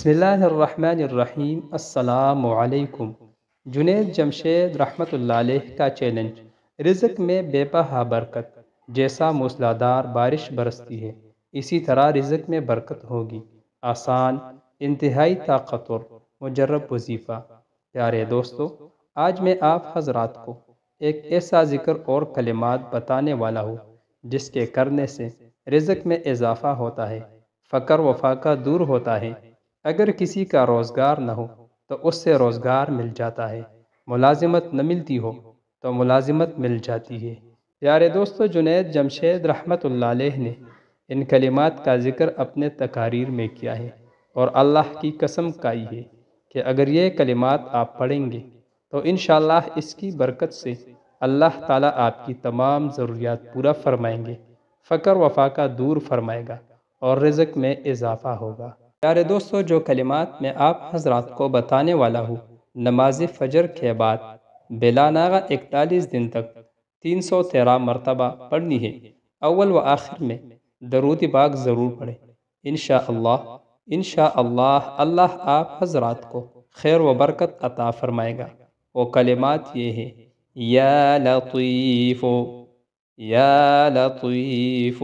بسم اللہ الرحمن الرحیم۔ السلام علیکم۔ جنید جمشید رحمۃ اللہ علیہ کا چیلنج: رزق میں بے پناہ برکت۔ جیسا موسلادھار بارش برستی ہے، اسی طرح رزق میں برکت ہوگی۔ آسان، انتہائی طاقتور، مجرب وظیفہ۔ پیارے دوستو، آج میں آپ حضرات کو ایک ایسا ذکر اور کلمات بتانے والا ہوں جس کے کرنے سے رزق میں اضافہ ہوتا ہے، فقر و فاقہ دور ہوتا ہے۔ اگر کسی کا روزگار نہ ہو تو اس سے روزگار مل جاتا ہے، ملازمت نہ ملتی ہو تو ملازمت مل جاتی ہے۔ پیارے دوستو، جنید جمشید رحمۃ اللہ علیہ نے ان کلمات کا ذکر اپنے تقاریر میں کیا ہے، اور اللہ کی قسم کھائی ہے کہ اگر یہ کلمات آپ پڑھیں گے تو انشاءاللہ اس کی برکت سے اللہ تعالیٰ آپ کی تمام ضروریات پورا فرمائیں گے، فقر و فاقہ دور فرمائے گا اور رزق میں اضافہ ہوگا۔ پیارے دوستو، جو کلمات میں آپ حضرات کو بتانے والا ہوں، نماز فجر کے بعد بلا ناغہ 41 دن تک 313 مرتبہ پڑھنی ہے۔ اول و آخر میں درود پاک ضرور پڑھیں۔ انشاءاللہ اللہ آپ حضرات کو خیر و برکت عطا فرمائے گا۔ وہ کلمات یہ ہیں: یا لطیف، یا لطیف،